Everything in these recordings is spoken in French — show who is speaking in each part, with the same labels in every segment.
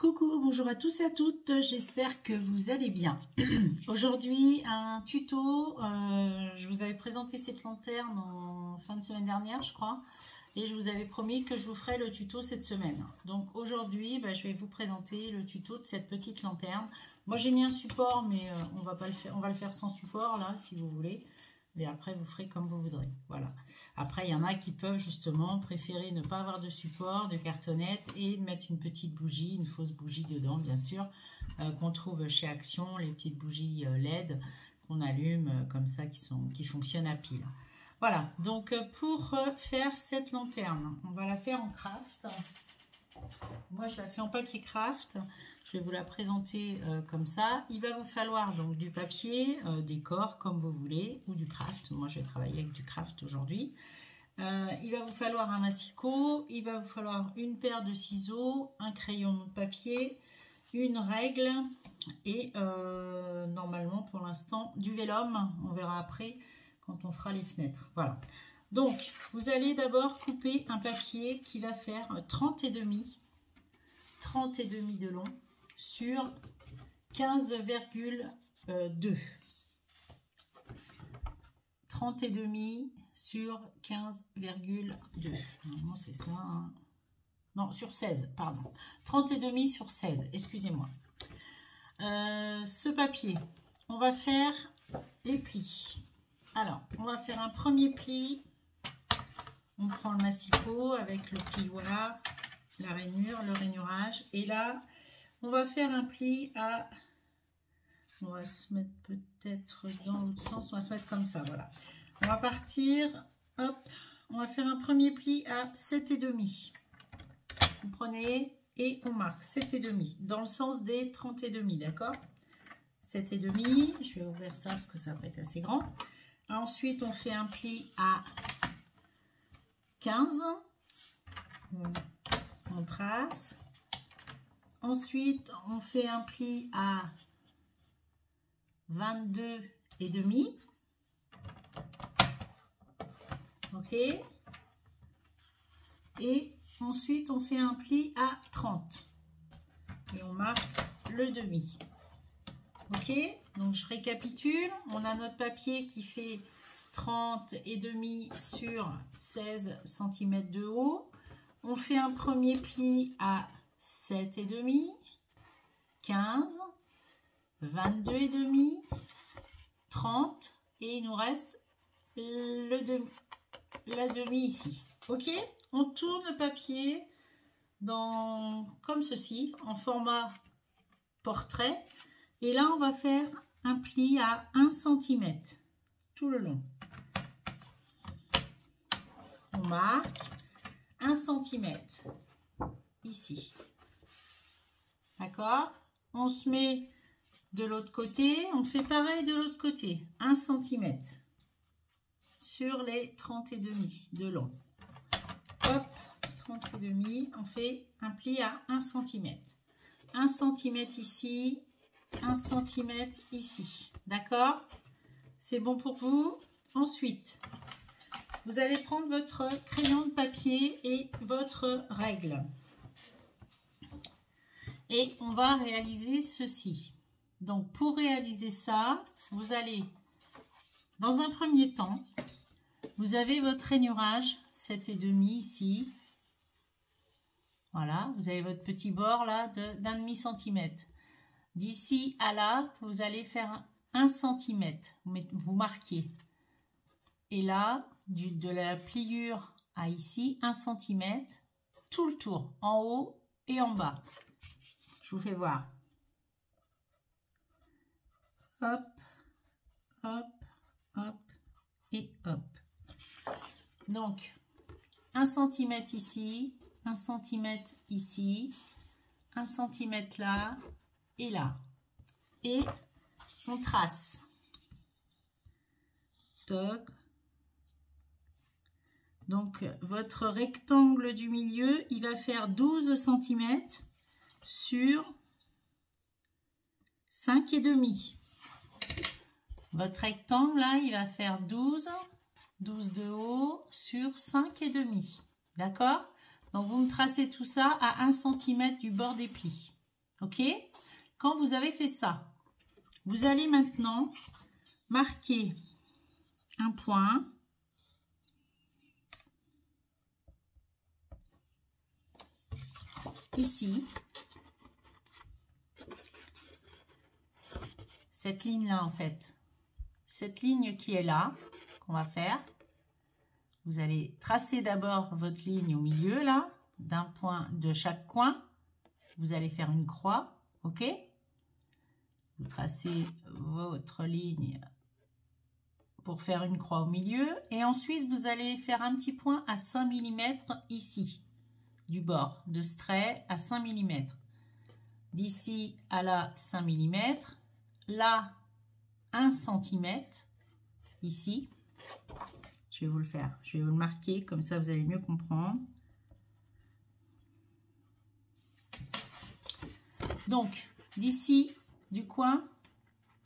Speaker 1: Coucou, bonjour à tous et à toutes, j'espère que vous allez bien. Aujourd'hui, un tuto, je vous avais présenté cette lanterne en fin de semaine dernière, je crois, et je vous avais promis que je vous ferai le tuto cette semaine. Donc aujourd'hui, je vais vous présenter le tuto de cette petite lanterne. Moi j'ai mis un support, mais on va le faire sans support là, si vous voulez. Et après, vous ferez comme vous voudrez. Voilà. Après, il y en a qui peuvent justement préférer ne pas avoir de support, de cartonnette et mettre une petite bougie, une fausse bougie dedans, bien sûr, qu'on trouve chez Action, les petites bougies LED qu'on allume comme ça, qui fonctionnent à pile. Voilà. Donc, pour faire cette lanterne, on va la faire en craft. Moi, je la fais en papier craft. Je vais vous la présenter comme ça. Il va vous falloir donc du papier, des corps comme vous voulez, ou du craft. Moi, je vais travailler avec du craft aujourd'hui. Il va vous falloir un massicot, il va vous falloir une paire de ciseaux, un crayon de papier, une règle et normalement pour l'instant du vélum. On verra après quand on fera les fenêtres. Voilà. Donc, vous allez d'abord couper un papier qui va faire 30,5 de long sur 15,2. 30,5 sur 15,2. Normalement, c'est ça. Hein. Non, sur 16, pardon. 30,5 sur 16, excusez-moi. Ce papier, on va faire les plis. Alors, on va faire un premier pli. On prend le massicot avec le plioir, la rainure, le rainurage. Et là, on va faire un pli à... On va se mettre peut-être dans l'autre sens. On va se mettre comme ça, voilà. On va partir, hop. On va faire un premier pli à 7,5. Vous prenez et on marque 7,5 dans le sens des 30,5, d'accord? 7,5. Je vais ouvrir ça parce que ça va être assez grand. Ensuite, on fait un pli à 15. On trace. Ensuite, on fait un pli à 22,5. Ok. Et ensuite, on fait un pli à 30. Et on marque le demi. Ok. Donc, je récapitule. On a notre papier qui fait 30,5 sur 16 cm de haut. On fait un premier pli à 7,5, 15, 22,5, 30 et il nous reste la demi ici. Ok, on tourne le papier comme ceci en format portrait et là on va faire un pli à 1 cm tout le long. On marque 1 cm ici. D'accord? On se met de l'autre côté, on fait pareil de l'autre côté, 1 cm sur les 30,5 de long. Hop, 30,5, on fait un pli à 1 cm. 1 cm ici, 1 cm ici. D'accord? C'est bon pour vous? Ensuite, vous allez prendre votre crayon de papier et votre règle. Et on va réaliser ceci. Donc, pour réaliser ça, vous allez, dans un premier temps, vous avez votre rainurage 7,5 ici. Voilà, vous avez votre petit bord là d'1,5 cm. D'ici à là, vous allez faire 1 cm. Vous marquez. Et là, de la pliure à ici, 1 cm, tout le tour, en haut et en bas. Je vous fais voir. Hop, hop, hop et hop. Donc, 1 cm ici, 1 cm ici, 1 cm là et là. Et on trace. Toc. Donc, votre rectangle du milieu, il va faire 12 cm sur 5,5. Votre rectangle, là, il va faire 12 de haut sur 5,5. D'accord? Donc, vous me tracez tout ça à 1 cm du bord des plis. ok? Quand vous avez fait ça, vous allez maintenant marquer un point ici, cette ligne là en fait, cette ligne qui est là, qu'on va faire, vous allez tracer d'abord votre ligne au milieu là, d'un point de chaque coin, vous allez faire une croix, ok? Vous tracez votre ligne pour faire une croix au milieu, et ensuite vous allez faire un petit point à 5 mm ici, du bord de ce trait à 5 mm, d'ici à là 5 mm, là 1 cm, ici, je vais vous le faire, je vais vous le marquer, comme ça vous allez mieux comprendre. Donc, d'ici, du coin,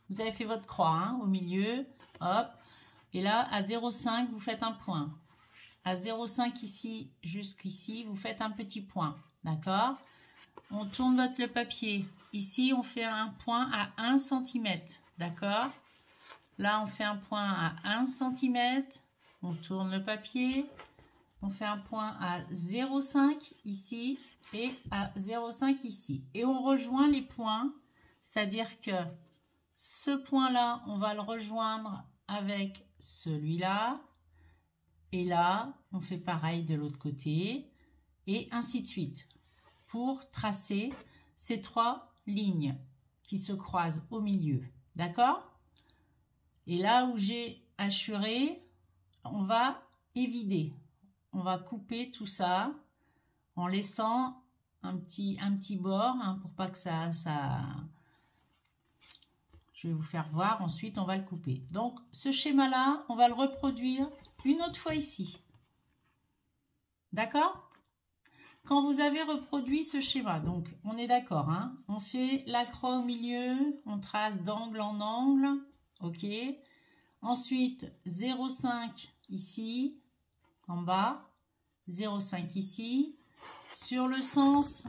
Speaker 1: vous avez fait votre croix hein, au milieu, hop, et là, à 0,5, vous faites un point. À 0,5 ici, jusqu'ici, vous faites un petit point, d'accord? On tourne le papier. Ici, on fait un point à 1 cm, d'accord? Là, on fait un point à 1 cm, on tourne le papier, on fait un point à 0,5 ici et à 0,5 ici. Et on rejoint les points, c'est-à-dire que ce point-là, on va le rejoindre avec celui-là. Et là, on fait pareil de l'autre côté et ainsi de suite pour tracer ces 3 lignes qui se croisent au milieu. D'accord? Et là où j'ai hachuré, on va évider. On va couper tout ça en laissant un petit bord hein, pour pas que ça... Je vais vous faire voir, ensuite on va le couper. Donc ce schéma-là, on va le reproduire une autre fois ici. D'accord? Quand vous avez reproduit ce schéma, donc on est d'accord, hein, on fait la croix au milieu, on trace d'angle en angle, ok? Ensuite 0,5 ici, en bas, 0,5 ici. Sur le sens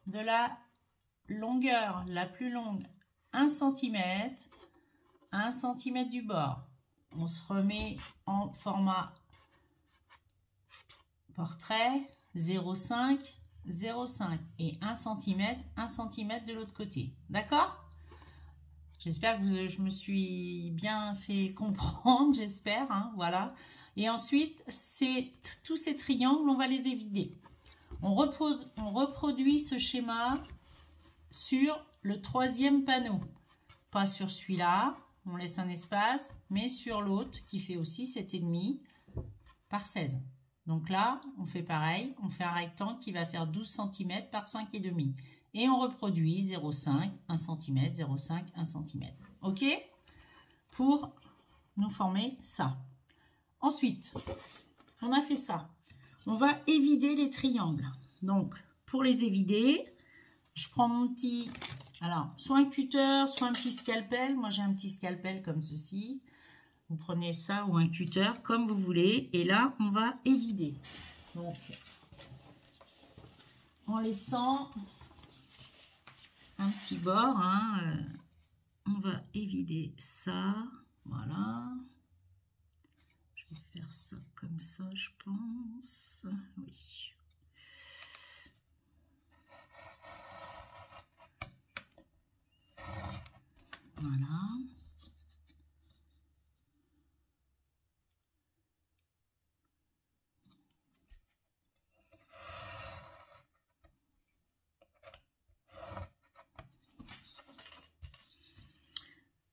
Speaker 1: de la longueur la plus longue, 1 cm, 1 cm du bord. On se remet en format portrait, 0,5, 0,5 et 1 cm de l'autre côté. D'accord? J'espère que je me suis bien fait comprendre, j'espère, hein, voilà. Et ensuite, tous ces triangles, on va les évider. On reproduit ce schéma sur le 3e panneau. Pas sur celui-là, on laisse un espace, mais sur l'autre qui fait aussi 7,5 par 16. Donc là, on fait pareil, on fait un rectangle qui va faire 12 cm par 5,5. Et on reproduit 0,5, 1 cm, 0,5, 1 cm. OK? Pour nous former ça. Ensuite, on a fait ça. On va évider les triangles. Donc, pour les évider, je prends mon petit... Alors, soit un cutter, soit un petit scalpel. Moi, j'ai un petit scalpel comme ceci. Vous prenez ça ou un cutter, comme vous voulez. Et là, on va évider. Donc, en laissant un petit bord, hein, on va évider ça. Voilà. Je vais faire ça comme ça, je pense. Oui. Voilà.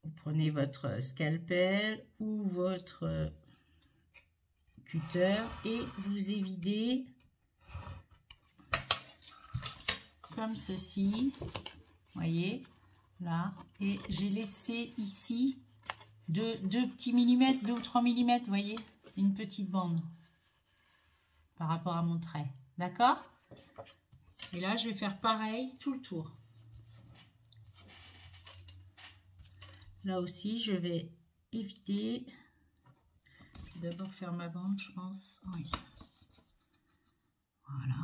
Speaker 1: Vous prenez votre scalpel ou votre cutter et vous évidez comme ceci. Voyez, là. Et j'ai laissé ici deux petits millimètres, 2 ou 3 millimètres, voyez, une petite bande par rapport à mon trait. D'accord? Et là, je vais faire pareil tout le tour. Là aussi, je vais éviter. D'abord faire ma bande, je pense. Oui. Voilà.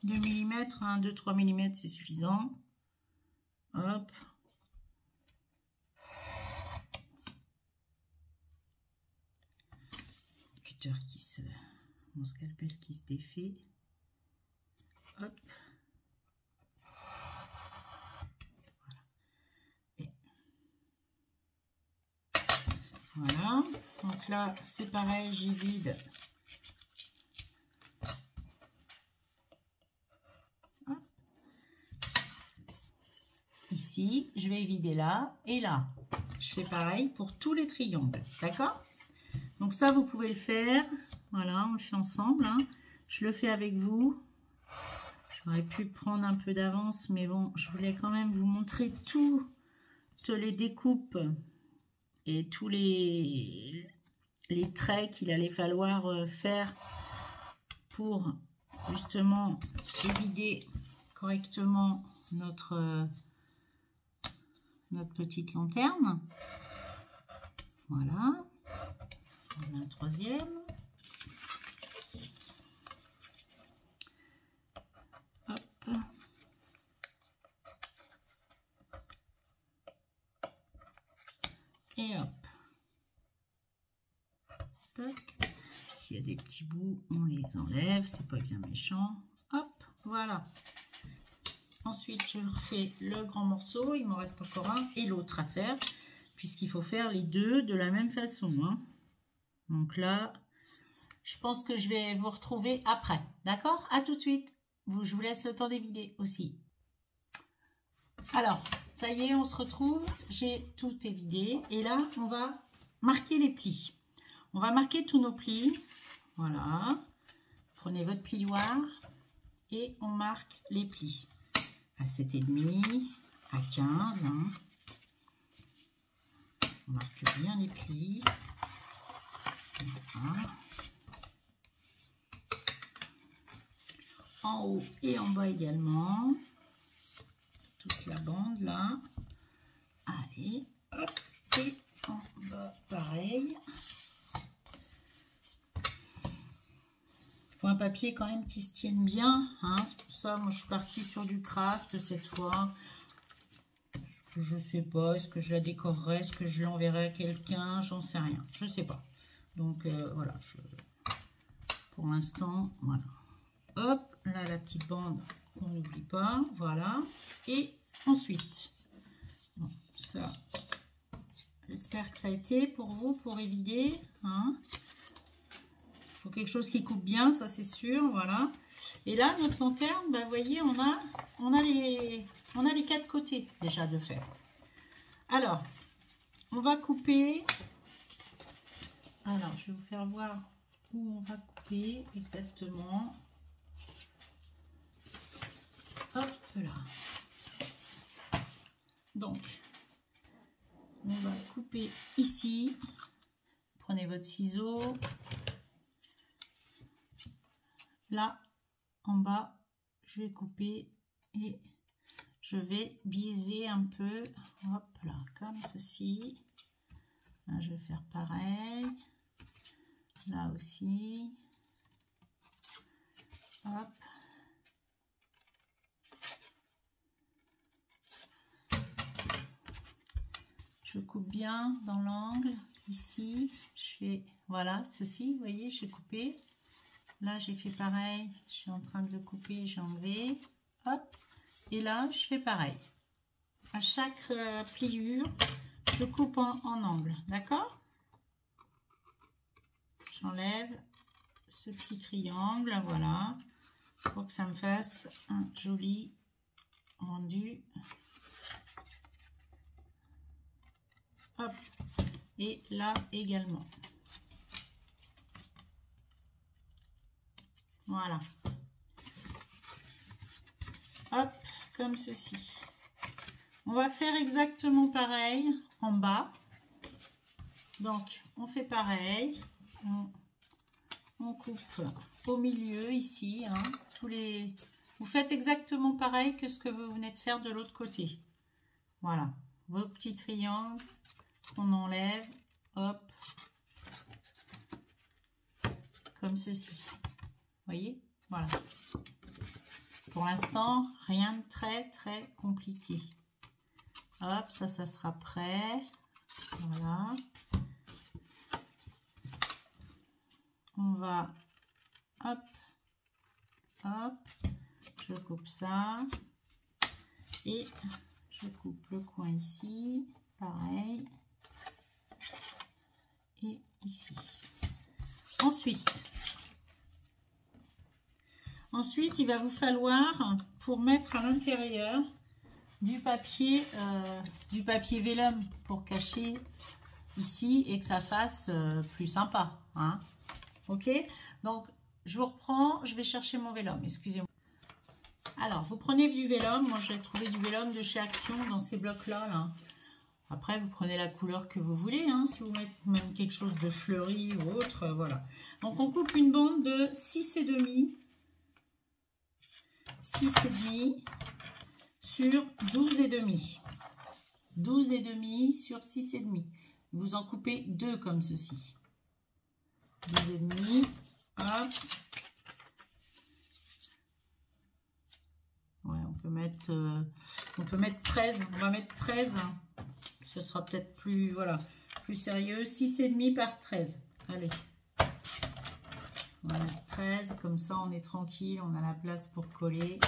Speaker 1: 2 mm, hein, 2-3 mm, c'est suffisant. Hop. Cutter qui se... Mon scalpel qui se défait. Hop. Voilà, donc là c'est pareil, j'y vide. Hop. Ici, je vais vider là et là. Je fais pareil pour tous les triangles, d'accord? Donc ça, vous pouvez le faire. Voilà, on le fait ensemble, hein. Je le fais avec vous. J'aurais pu prendre un peu d'avance, mais bon, je voulais quand même vous montrer toutes les découpes et tous les traits qu'il allait falloir faire pour justement vider correctement notre petite lanterne. Voilà, on a un troisième. Hop. Et hop. Tac. S'il y a des petits bouts, on les enlève, c'est pas bien méchant. Hop, voilà. Ensuite, je refais le grand morceau, il m'en reste encore un et l'autre à faire, puisqu'il faut faire les deux de la même façon, hein. Donc là, je pense que je vais vous retrouver après, d'accord? À tout de suite. Je vous laisse le temps d'évider aussi. Alors, ça y est, on se retrouve. J'ai tout évidé. Et là, on va marquer les plis. On va marquer tous nos plis. Voilà. Prenez votre plioir et on marque les plis. À 7,5, à 15. Hein. On marque bien les plis. Voilà. En haut et en bas également. Toute la bande là. Allez, hop, et en bas pareil. Il faut un papier quand même qui se tienne bien, hein. C'est pour ça, moi je suis partie sur du craft cette fois. Je sais pas, est-ce que je la décorerai, est-ce que je l'enverrai à quelqu'un, j'en sais rien, je sais pas. Donc voilà, pour l'instant, voilà. Hop, là la petite bande, on n'oublie pas, voilà. Et ensuite, bon, ça, j'espère que ça a été pour vous, pour évider, hein. Faut quelque chose qui coupe bien, ça c'est sûr, voilà. Et là, notre lanterne, bah, vous voyez, on a les quatre côtés déjà de faire. Alors, on va couper. Alors, je vais vous faire voir où on va couper exactement. Hop là. Donc, on va couper ici. Prenez votre ciseau. Là, en bas, je vais couper et je vais biaiser un peu. Hop là, comme ceci. Là, je vais faire pareil. Là aussi. Hop. Je coupe bien dans l'angle. Ici, je fais, voilà, ceci, vous voyez, j'ai coupé. Là, j'ai fait pareil. Je suis en train de le couper, j'ai enlevé. Hop. Et là, je fais pareil. À chaque pliure, je coupe en angle. D'accord? J'enlève ce petit triangle. Voilà. Pour que ça me fasse un joli rendu. Hop. Et là également. Voilà. Hop, comme ceci. On va faire exactement pareil en bas. Donc, on fait pareil. On coupe au milieu ici. Hein, vous faites exactement pareil que ce que vous venez de faire de l'autre côté. Voilà. Vos petits triangles qu'on enlève. Hop. Comme ceci. Voyez, voilà. pour l'instant, rien de très compliqué. Hop, ça sera prêt. Voilà. On va, hop, hop, je coupe ça. Et je coupe le coin ici, pareil. Et ici. Ensuite, il va vous falloir, pour mettre à l'intérieur, du papier vélum pour cacher ici et que ça fasse plus sympa. Hein. Ok? Donc, je vous reprends, je vais chercher mon vélum, excusez-moi. Alors, vous prenez du vélum. Moi, j'ai trouvé du vélum de chez Action dans ces blocs-là. Là. Après, vous prenez la couleur que vous voulez. Hein, si vous mettez même quelque chose de fleuri ou autre, voilà. Donc, on coupe une bande de 6,5. 6,5 sur 12,5. 12,5 sur 6,5. Vous en coupez 2 comme ceci. 12,5. Hop. Ouais, on peut mettre 13. On va mettre 13. Hein. Ce sera peut-être plus, voilà, plus sérieux. 6,5 par 13. Allez. On va mettre 13. Comme ça, on est tranquille. On a la place pour coller.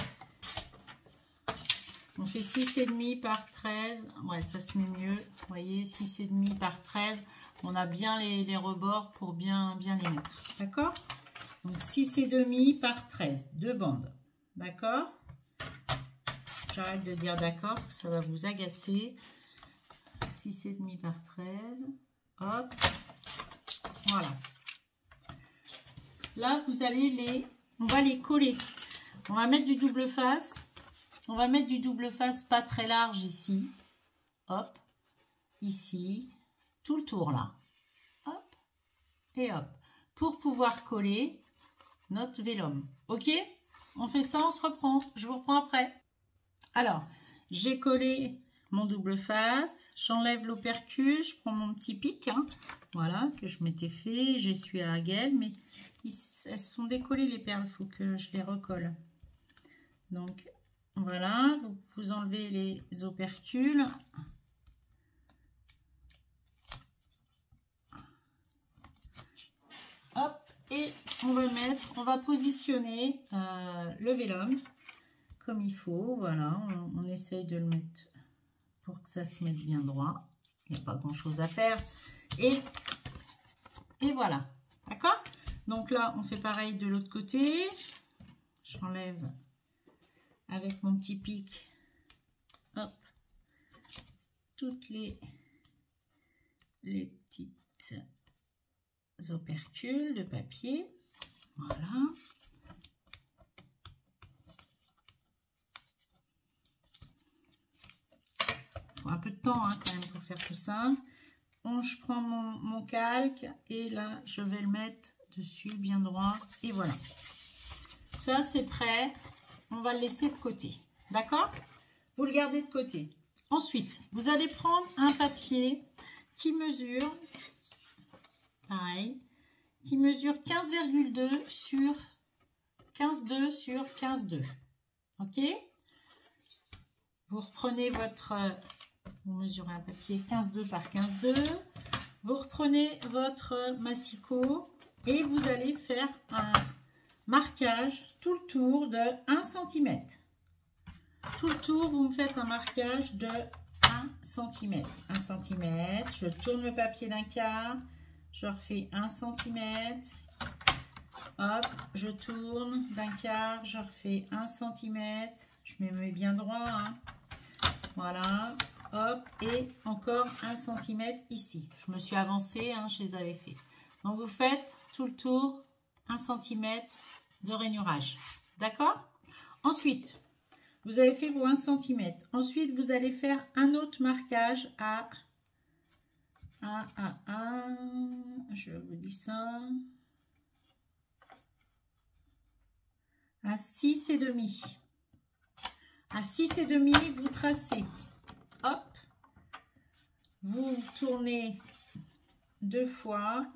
Speaker 1: On fait 6,5 par 13. Ouais, ça se met mieux. Vous voyez, 6,5 par 13. On a bien les rebords pour bien les mettre. D'accord? Donc, 6,5 par 13. 2 bandes. D'accord? J'arrête de dire d'accord parce que ça va vous agacer. 6,5 par 13. Hop. Voilà. Là, vous allez on va les coller. On va mettre du double face. On va mettre du double face pas très large ici. Hop. Ici. Tout le tour là. Hop. Et hop. Pour pouvoir coller notre vélum. Ok? On fait ça, on se reprend. Je vous reprends après. Alors, j'ai collé mon double face, j'enlève l'opercule, je prends mon petit pic, hein, voilà, que je m'étais fait, j'essuie à la gaine, mais elles sont décollées les perles, il faut que je les recolle. Donc, voilà, vous enlevez les opercules. Hop, et on va positionner le vélum. Comme il faut, voilà, on essaye de le mettre pour que ça se mette bien droit. Il n'y a pas grand chose à faire. Et voilà, d'accord? Donc là, on fait pareil de l'autre côté. J'enlève avec mon petit pic, hop, toutes les petites opercules de papier. Voilà. Un peu de temps hein, quand même pour faire tout ça. Je prends mon calque et là je vais le mettre dessus bien droit et voilà. Ça c'est prêt. On va le laisser de côté. D'accord? Vous le gardez de côté. Ensuite, vous allez prendre un papier qui mesure, pareil, qui mesure 15,2 sur 15,2 sur 15,2. Ok? Vous reprenez votre... Vous mesurez un papier 15,2 par 15,2. Vous reprenez votre massicot et vous allez faire un marquage tout le tour de 1 cm. Tout le tour, vous me faites un marquage de 1 cm. 1 cm. Je tourne le papier d'un quart. Je refais 1 cm. Hop, je tourne d'un quart. Je refais 1 cm. Je me mets bien droit. Hein. Voilà. Hop, et encore 1 cm ici. Je me suis avancée, hein, je les avais fait. Donc, vous faites tout le tour 1 cm de rainurage. D'accord? Ensuite, vous avez fait vos 1 cm. Ensuite, vous allez faire un autre marquage je vous dis ça, à 6,5. À 6,5, vous tracez. Hop, vous tournez 2 fois,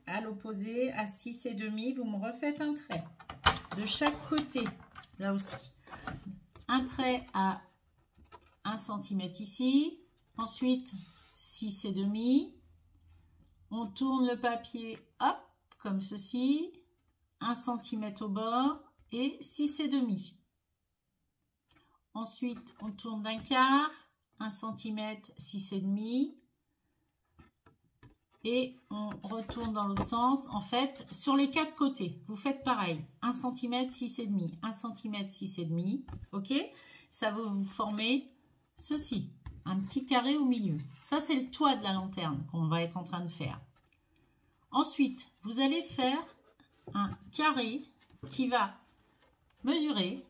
Speaker 1: à l'opposé, à 6,5, vous me refaites un trait de chaque côté, là aussi. un trait à 1 cm ici, ensuite 6,5. On tourne le papier, hop, comme ceci, 1 cm au bord et 6,5. Ensuite, on tourne d'un quart, 1 cm, 6,5. Et on retourne dans l'autre sens. En fait, sur les 4 côtés, vous faites pareil. 1 cm, 6,5. 1 cm, 6,5. Ok? Ça va vous former ceci. Un petit carré au milieu. Ça, c'est le toit de la lanterne qu'on va être en train de faire. Ensuite, vous allez faire un carré qui va mesurer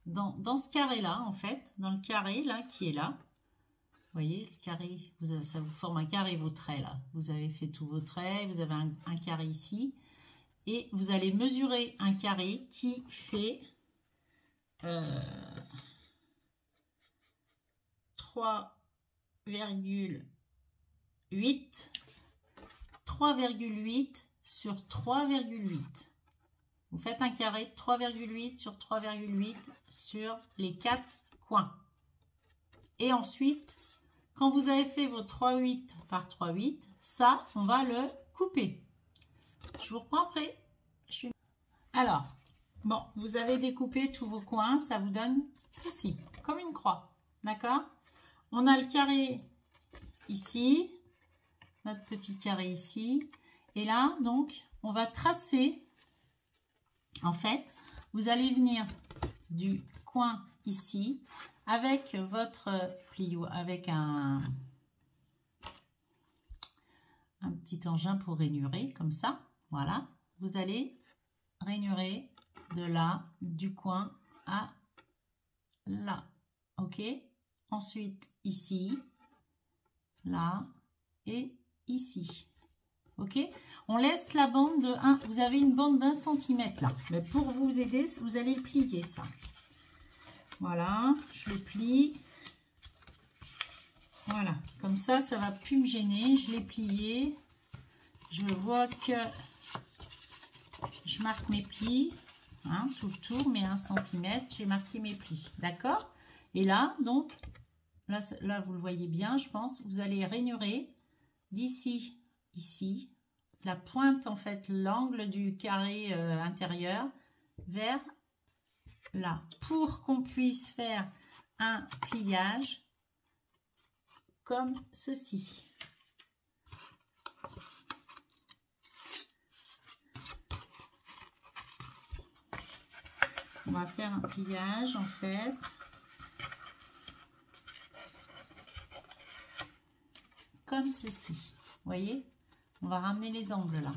Speaker 1: dans ce carré-là, en fait. Dans le carré, là, qui est là. Vous voyez, le carré, ça vous forme un carré, vos traits, là. Vous avez fait tous vos traits, vous avez un carré ici. Et vous allez mesurer un carré qui fait 3,8 sur 3,8. Vous faites un carré de 3,8 sur 3,8 sur les 4 coins. Et ensuite, quand vous avez fait vos 3,8 par 3,8, ça, on va le couper. Je vous reprends après. Alors, bon, vous avez découpé tous vos coins, ça vous donne ceci, comme une croix. D'accord? On a le carré ici, notre petit carré ici. Et là, donc, on va tracer. En fait, vous allez venir du coin ici avec votre plio, avec un petit engin pour rainurer, comme ça. Voilà, vous allez rainurer de là, du coin à là. Ok? Ensuite, ici, là et ici. Ok? On laisse la bande de 1. Vous avez une bande d'1 centimètre là. Mais pour vous aider, vous allez plier ça. Voilà, je le plie. Voilà, comme ça, ça va plus me gêner. Je l'ai plié. Je vois que je marque mes plis. Hein, tout le tour, mais 1 centimètre. J'ai marqué mes plis. D'accord? Et là, donc, là, vous le voyez bien, je pense. Vous allez rainurer d'ici, ici, la pointe, en fait, l'angle du carré intérieur vers là, pour qu'on puisse faire un pliage comme ceci. On va faire un pliage en fait. Comme ceci. Vous voyez? On va ramener les angles là.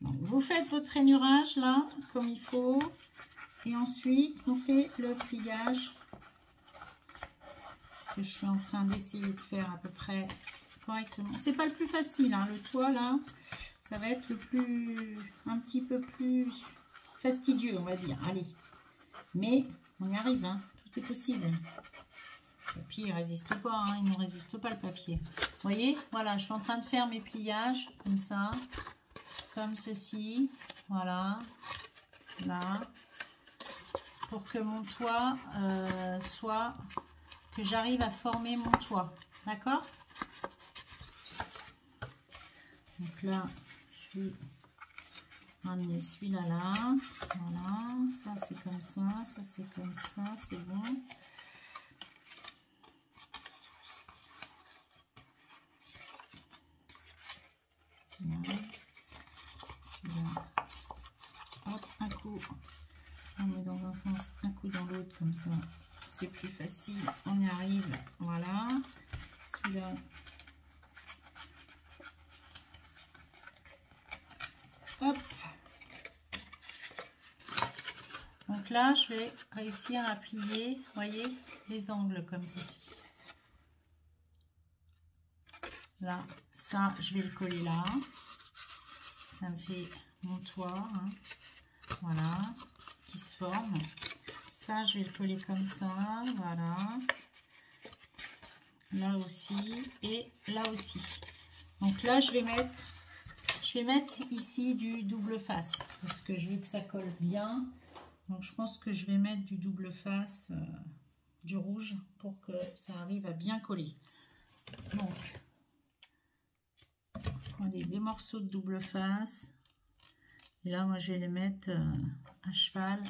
Speaker 1: Donc, vous faites votre rainurage là, comme il faut. Et ensuite, on fait le pliage que je suis en train d'essayer de faire à peu près correctement. C'est pas le plus facile, hein, le toit là, ça va être un petit peu plus fastidieux, on va dire. Allez, mais on y arrive, hein, tout est possible. Le papier il résiste pas, hein, il ne résiste pas le papier. Vous voyez, voilà, je suis en train de faire mes pliages comme ça, comme ceci, voilà, là, pour que mon toit que j'arrive à former mon toit, d'accord? Donc là, je vais ramener celui-là là, voilà, ça c'est comme ça c'est comme ça, c'est bon. Voilà. Celui-là, hop, un coup, on met dans un sens, un coup dans l'autre, comme ça, c'est plus facile, on y arrive, voilà. Celui-là, hop. Donc là, je vais réussir à plier, voyez, les angles comme ceci. Là, ça, je vais le coller là. Ça me fait mon toit, hein. Voilà, qui se forme. Ça, je vais le coller comme ça, voilà. Là aussi et là aussi. Donc là, je vais mettre ici du double face parce que je veux que ça colle bien Donc je pense que je vais mettre du double face, du rouge, pour que ça arrive à bien coller. Donc, prenez des morceaux de double face. Et là, moi, je vais les mettre à cheval.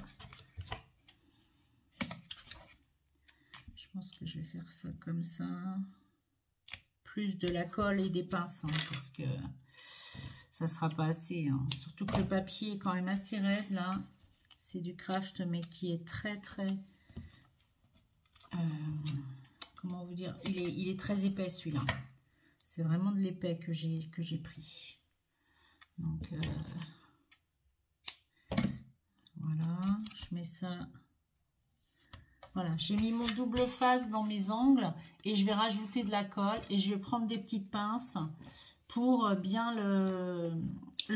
Speaker 1: Je pense que je vais faire ça comme ça. Plus de la colle et des pinces, hein, parce que ça sera pas assez. Hein. Surtout que le papier est quand même assez raide, là. C'est du craft, mais qui est très, très... comment vous dire, il est très épais, celui-là. C'est vraiment de l'épais que j'ai pris. Donc, voilà, je mets ça. Voilà, j'ai mis mon double face dans mes angles et je vais rajouter de la colle et je vais prendre des petites pinces pour bien le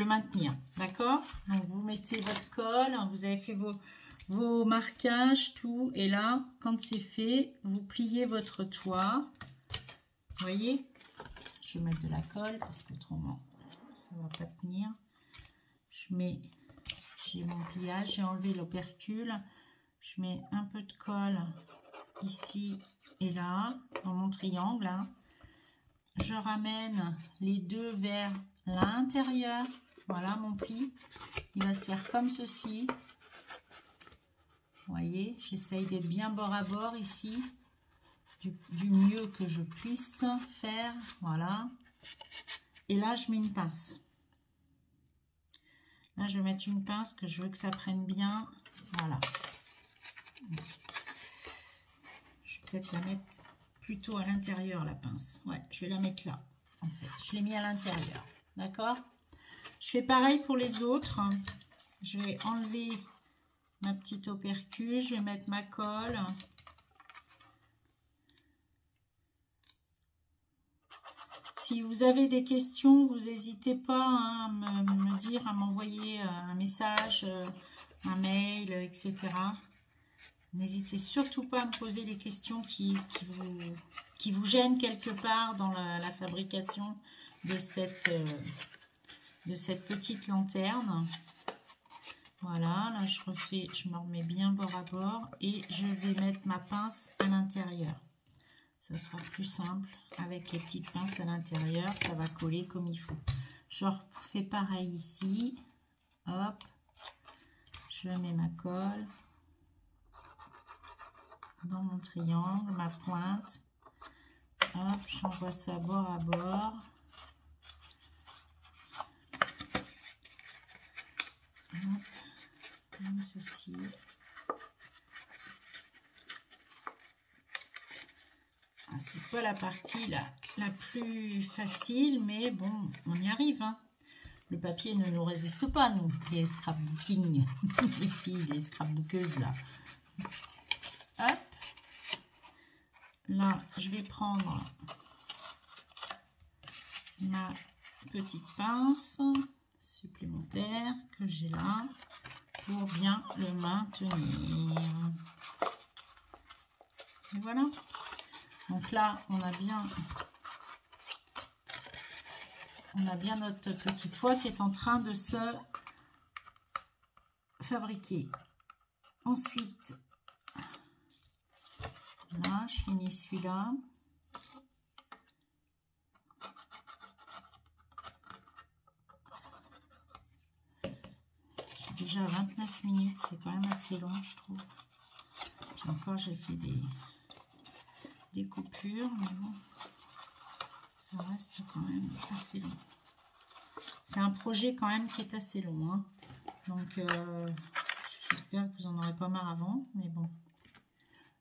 Speaker 1: maintenir. D'accord? Donc, vous mettez votre colle, vous avez fait vos marquages, tout. Et là, quand c'est fait, vous pliez votre toit. Vous voyez? Je vais mettre de la colle parce qu'autrement, ça ne va pas tenir. J'ai mon pliage, j'ai enlevé l'opercule. Je mets un peu de colle ici et là, dans mon triangle. Hein. Je ramène les deux vers l'intérieur. Voilà mon pli. Il va se faire comme ceci. Vous voyez, j'essaye d'être bien bord à bord ici. Du mieux que je puisse faire. Voilà. Et là, je mets une pince. Là, je vais mettre une pince que je veux que ça prenne bien. Voilà. Je vais peut-être la mettre plutôt à l'intérieur, la pince. Ouais, je vais la mettre là, en fait. Je l'ai mis à l'intérieur. D'accord? Je fais pareil pour les autres. Je vais enlever ma petite opercule. Je vais mettre ma colle. Si vous avez des questions, vous n'hésitez pas hein, à me dire, à m'envoyer un message, un mail, etc. N'hésitez surtout pas à me poser les questions qui vous gênent quelque part dans la fabrication de cette petite lanterne. Voilà, là je me remets bien bord à bord et je vais mettre ma pince à l'intérieur. Ça sera plus simple avec les petites pinces à l'intérieur, ça va coller comme il faut. Je refais pareil ici. Hop, je mets ma colle dans mon triangle, ma pointe. Hop, j'envoie ça bord à bord. Hop, comme ceci. Ah, c'est pas la partie la plus facile, mais bon, on y arrive. Hein. Le papier ne nous résiste pas, nous, les scrapbooking, les filles, les scrapbookeuses, là. Hop. Là, je vais prendre ma petite pince supplémentaire que j'ai là pour bien le maintenir. Et voilà. Donc là, on a bien notre petit toit qui est en train de se fabriquer. Ensuite, là, je finis celui-là. Je suis déjà à 29 minutes, c'est quand même assez long, je trouve. Puis encore, j'ai fait des coupures, mais bon, ça reste quand même assez long. C'est un projet quand même qui est assez long, hein. Donc j'espère que vous en aurez pas marre avant, mais bon.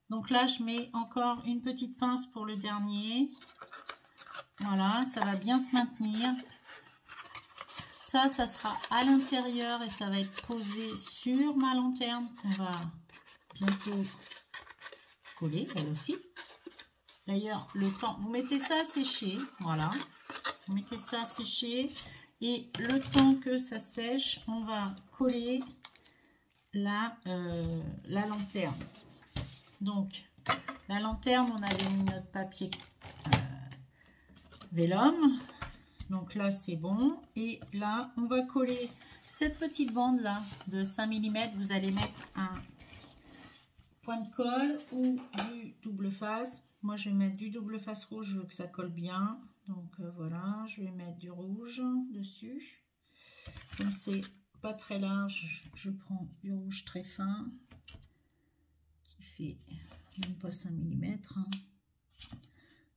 Speaker 1: Donc là, je mets encore une petite pince pour le dernier. Voilà, ça va bien se maintenir. Ça sera à l'intérieur et ça va être posé sur ma lanterne qu'on va bientôt coller, elle aussi. D'ailleurs, le temps, vous mettez ça à sécher, voilà. Vous mettez ça à sécher et le temps que ça sèche, on va coller la lanterne. Donc, la lanterne, on avait mis notre papier vélum. Donc là, c'est bon. Et là, on va coller cette petite bande là de 5 mm. Vous allez mettre un point de colle ou du double face. Moi, je vais mettre du double face rouge, je veux que ça colle bien. Donc voilà, je vais mettre du rouge dessus. Comme c'est pas très large, je prends du rouge très fin qui fait même pas 5 mm. Hein.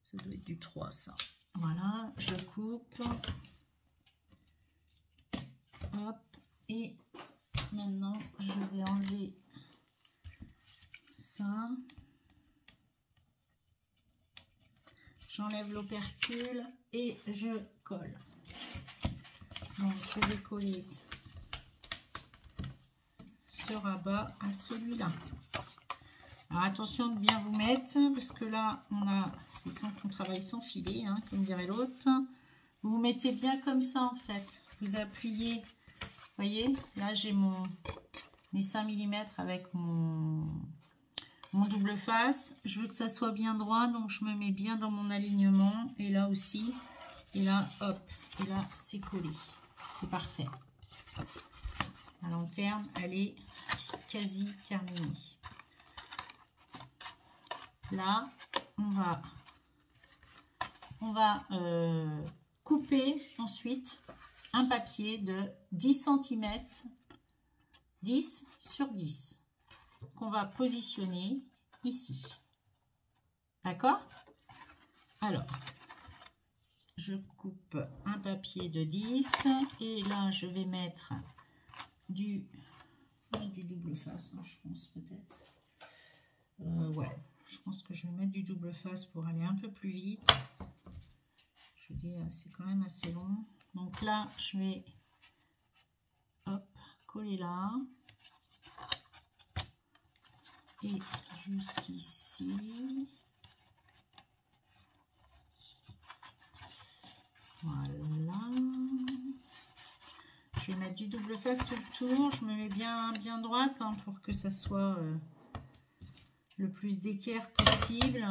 Speaker 1: Ça doit être du 3, ça. Voilà, je coupe. Hop. Et maintenant, je vais enlever ça. J'enlève l'opercule et je colle. Donc, je vais coller ce rabat à celui-là. Alors, attention de bien vous mettre, parce que là, c'est sans qu'on travaille sans filet, hein, comme dirait l'autre. Vous vous mettez bien comme ça, en fait. Vous appuyez, vous voyez, là, j'ai mes 5 mm avec mon double face. Je veux que ça soit bien droit, donc je me mets bien dans mon alignement. Et là aussi, et là, hop, et là, c'est collé. C'est parfait. La lanterne, elle est quasi terminée. Là, on va couper ensuite un papier de 10 cm, 10 sur 10, qu'on va positionner ici. D'accord? Alors, je coupe un papier de 10 et là, je vais mettre du double face, hein, je pense peut-être. Ouais. Je pense que je vais mettre du double face pour aller un peu plus vite. Je dis, c'est quand même assez long. Donc là, je vais hop, coller là. Et jusqu'ici. Voilà. Je vais mettre du double face tout le tour. Je me mets bien droite hein, pour que ça soit... le plus d'équerre possible.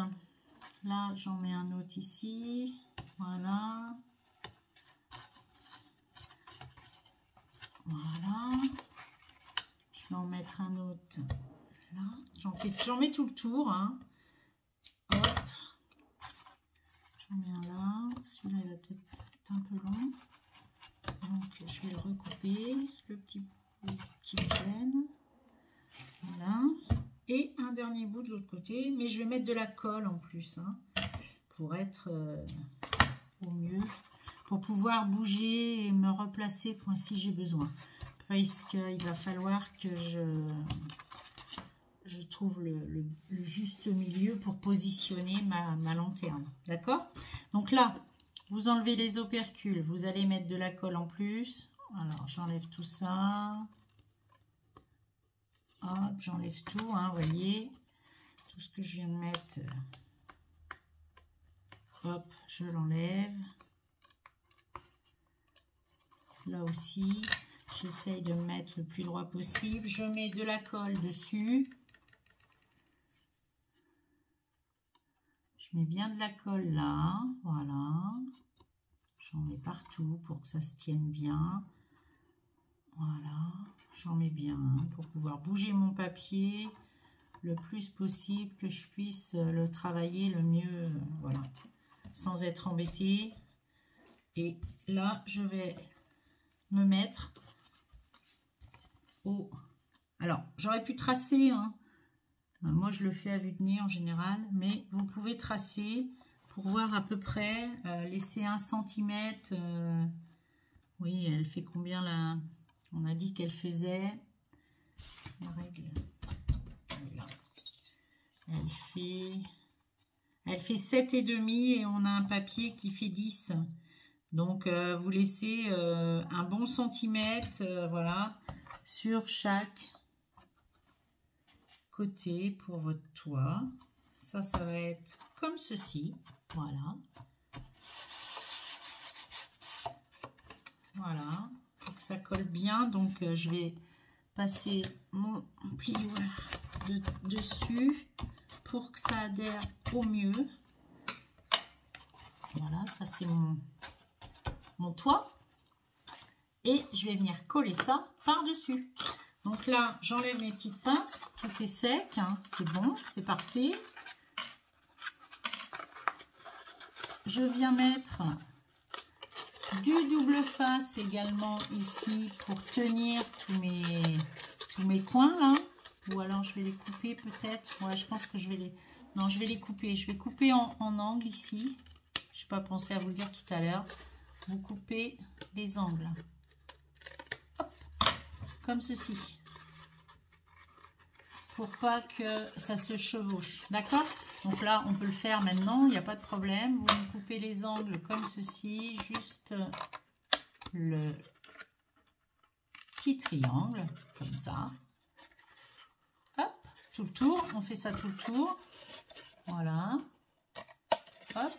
Speaker 1: Là, j'en mets un autre ici. Voilà. Voilà. Je vais en mettre un autre là. J'en mets tout le tour. Hein. Hop. J'en mets un là. Celui-là, il va peut-être être un peu long. Donc, je vais le recouper. Le petit bout qui me gêne. Voilà. Et un dernier bout de l'autre côté, mais je vais mettre de la colle en plus, hein, pour être au mieux, pour pouvoir bouger et me replacer quand si j'ai besoin. Parce qu'il va falloir que je trouve le juste milieu pour positionner ma lanterne. D'accord? Donc là, vous enlevez les opercules, vous allez mettre de la colle en plus. Alors, j'enlève tout ça. Hop, j'enlève tout, hein, vous voyez, tout ce que je viens de mettre, hop, je l'enlève. Là aussi, j'essaye de me mettre le plus droit possible. Je mets de la colle dessus. Je mets bien de la colle là, voilà. J'en mets partout pour que ça se tienne bien. Voilà. J'en mets bien pour pouvoir bouger mon papier le plus possible, que je puisse le travailler le mieux, voilà, sans être embêtée. Et là, je vais me mettre au... Alors, j'aurais pu tracer, hein. Moi je le fais à vue de nez en général, mais vous pouvez tracer pour voir à peu près, laisser 1 cm. Oui, elle fait combien là? On a dit qu'elle faisait, la règle, voilà. Elle fait 7,5 et on a un papier qui fait 10. Donc vous laissez un bon centimètre, voilà, sur chaque côté pour votre toit. Ça va être comme ceci, voilà. Voilà. Pour que ça colle bien, donc je vais passer mon plieur dessus pour que ça adhère au mieux. Voilà, ça c'est mon mon toit. Et je vais venir coller ça par-dessus. Donc là, j'enlève mes petites pinces. Tout est sec, hein, c'est bon, c'est parfait. Je viens mettre du double face également ici pour tenir tous mes coins là. Ou alors je vais les couper peut-être. Ouais, je pense que je vais les... Non, je vais les couper. Je vais couper en angle ici. Je n'ai pas pensé à vous le dire tout à l'heure. Vous coupez les angles. Hop, comme ceci. Pour pas que ça se chevauche. D'accord? Donc là, on peut le faire maintenant. Il n'y a pas de problème. Vous me coupez les angles comme ceci. Juste le petit triangle. Comme ça. Hop, tout le tour. On fait ça tout le tour. Voilà. Hop.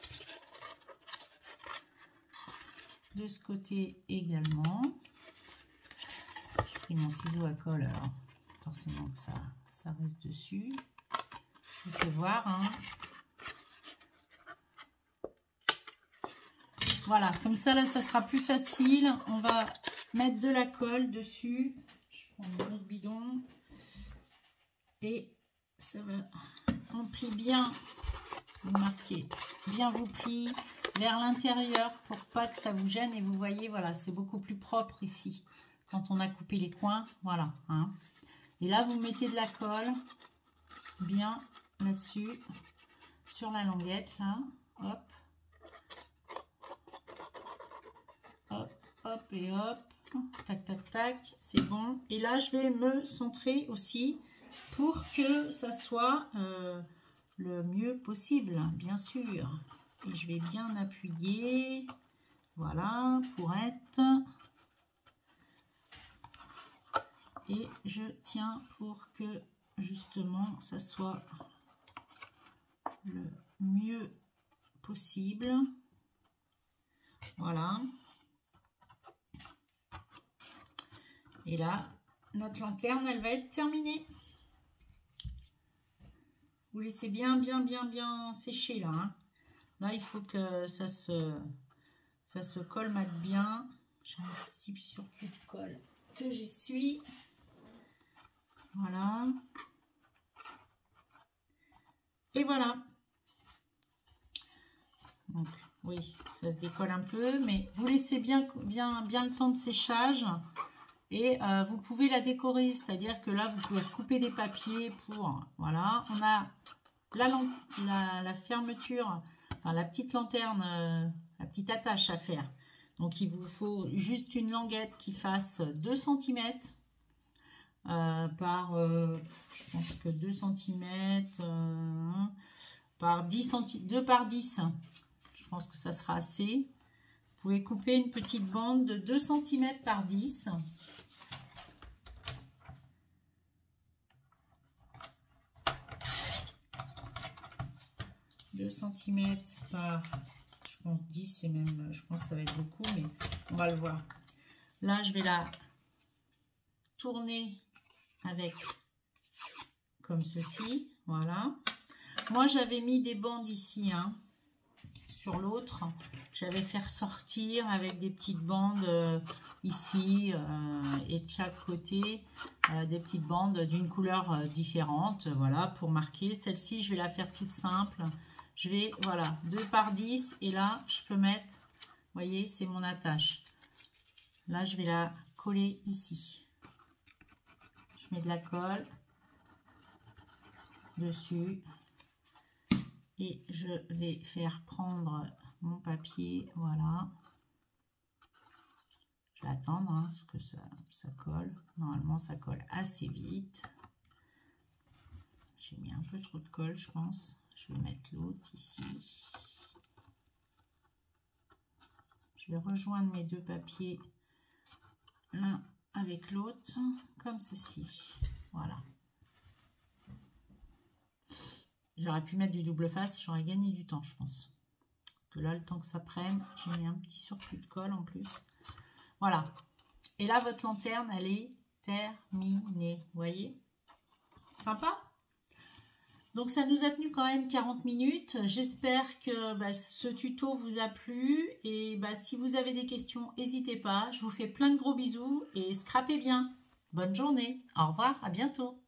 Speaker 1: De ce côté également. J'ai pris mon ciseau à colle, alors forcément que ça reste dessus. Je vous fais voir. Hein. Voilà, comme ça, là, ça sera plus facile. On va mettre de la colle dessus. Je prends mon autre bidon. Et ça va... On plie bien. Vous marquez bien vos plis vers l'intérieur pour pas que ça vous gêne. Et vous voyez, voilà, c'est beaucoup plus propre ici. Quand on a coupé les coins, voilà. Hein. Et là, vous mettez de la colle bien là-dessus, sur la languette, là. Hop. Hop, hop et hop. Tac, tac, tac. C'est bon. Et là, je vais me centrer aussi pour que ça soit le mieux possible, bien sûr. Et je vais bien appuyer. Voilà, pour être... Et je tiens pour que justement ça soit le mieux possible. Voilà. Et là, notre lanterne, elle va être terminée. Vous laissez bien sécher là. Hein. Là, il faut que ça se colmate bien. J'ai un petit surplus de colle que j'essuie. Voilà. Et voilà. Donc, oui, ça se décolle un peu, mais vous laissez bien le temps de séchage. Et vous pouvez la décorer, c'est-à-dire que là, vous pouvez recouper des papiers pour... Voilà, on a la fermeture, enfin la petite lanterne, la petite attache à faire. Donc, il vous faut juste une languette qui fasse 2 cm par, je pense que 2 cm par 10 cm, 2 par 10. Je pense que ça sera assez. Vous pouvez couper une petite bande de 2 cm par 10. Par, je pense 10, c'est même, je pense que ça va être beaucoup, mais on va le voir. Là, je vais la tourner avec comme ceci, voilà. Moi, j'avais mis des bandes ici, hein, sur l'autre. J'avais fait sortir avec des petites bandes ici et de chaque côté, des petites bandes d'une couleur différente, voilà, pour marquer. Celle-ci, je vais la faire toute simple. Je vais, voilà, 2 par 10 et là, je peux mettre, vous voyez, c'est mon attache. Là, je vais la coller ici. Je mets de la colle dessus et je vais faire prendre mon papier, voilà. Je vais attendre hein, ce que ça colle. Normalement, ça colle assez vite. J'ai mis un peu trop de colle, je pense. Je vais mettre l'autre ici. Je vais rejoindre mes 2 papiers l'un avec l'autre, comme ceci. Voilà. J'aurais pu mettre du double face, j'aurais gagné du temps, je pense. Parce que là, le temps que ça prenne, j'ai mis un petit surplus de colle en plus. Voilà. Et là, votre lanterne, elle est terminée. Vous voyez? Sympa? Donc ça nous a tenu quand même 40 minutes. J'espère que ce tuto vous a plu. Et si vous avez des questions, n'hésitez pas. Je vous fais plein de gros bisous et scrapez bien. Bonne journée. Au revoir, à bientôt.